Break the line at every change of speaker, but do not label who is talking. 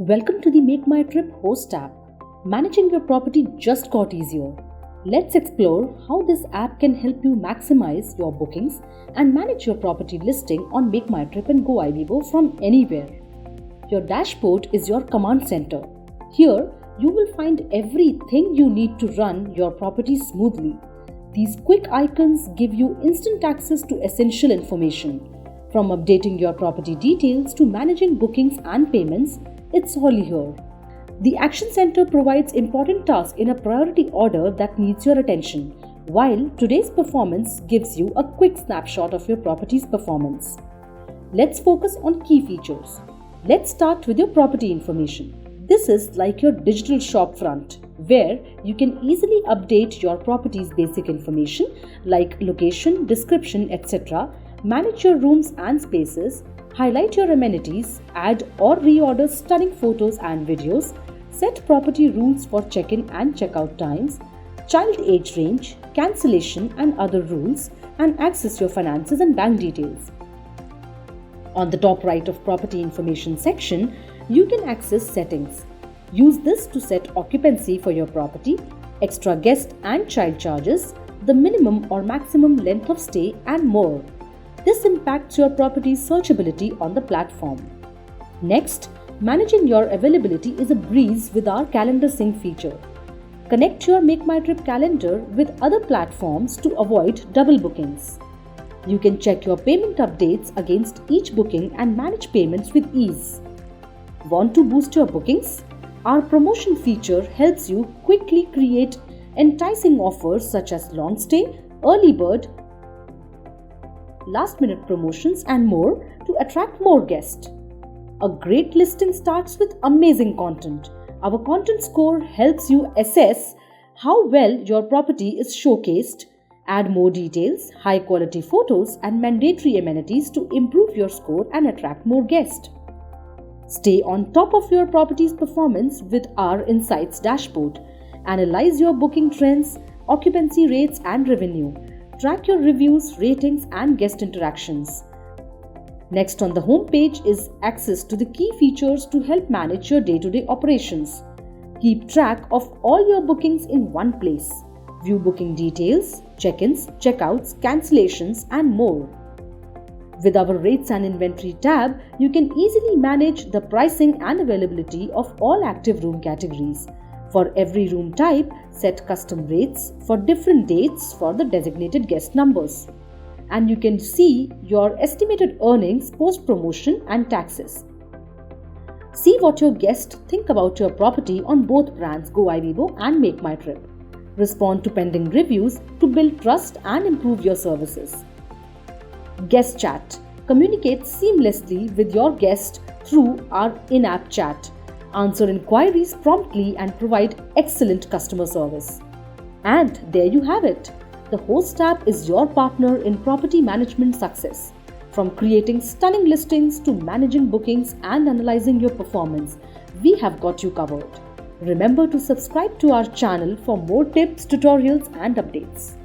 Welcome to the MakeMyTrip host app. Managing your property just got easier. Let's explore how this app can help you maximize your bookings and manage your property listing on MakeMyTrip and Go-mmt from anywhere. Your dashboard is your command center. Here, you will find everything you need to run your property smoothly. These quick icons give you instant access to essential information. From updating your property details to managing bookings and payments, it's all here. The Action Center provides important tasks in a priority order that needs your attention, while today's performance gives you a quick snapshot of your property's performance. Let's focus on key features. Let's start with your property information. This is like your digital shop front, where you can easily update your property's basic information like location, description, etc., manage your rooms and spaces, highlight your amenities, add or reorder stunning photos and videos, set property rules for check-in and check-out times, child age range, cancellation and other rules, and access your finances and bank details. On the top right of property information section, you can access settings. Use this to set occupancy for your property, extra guest and child charges, the minimum or maximum length of stay, and more. This impacts your property's searchability on the platform. Next, managing your availability is a breeze with our calendar sync feature. Connect your MakeMyTrip calendar with other platforms to avoid double bookings. You can check your payment updates against each booking and manage payments with ease. Want to boost your bookings? Our promotion feature helps you quickly create enticing offers such as long stay, early bird, last-minute promotions, and more to attract more guests. A great listing starts with amazing content. Our content score helps you assess how well your property is showcased, add more details, high-quality photos, and mandatory amenities to improve your score and attract more guests. Stay on top of your property's performance with our Insights dashboard. Analyze your booking trends, occupancy rates, and revenue. Track your reviews, ratings, and guest interactions. Next on the home page is access to the key features to help manage your day-to-day operations. Keep track of all your bookings in one place. View booking details, check-ins, check-outs, cancellations, and more. With our Rates and Inventory tab, you can easily manage the pricing and availability of all active room categories. For every room type, set custom rates for different dates for the designated guest numbers. And you can see your estimated earnings post-promotion and taxes. See what your guests think about your property on both brands Go-mmt and MakeMyTrip. Respond to pending reviews to build trust and improve your services. Guest Chat. Communicate seamlessly with your guest through our in-app chat. Answer inquiries promptly and provide excellent customer service. And there you have it. The Host app is your partner in property management success. From creating stunning listings to managing bookings and analyzing your performance, we have got you covered. Remember to subscribe to our channel for more tips, tutorials, and updates.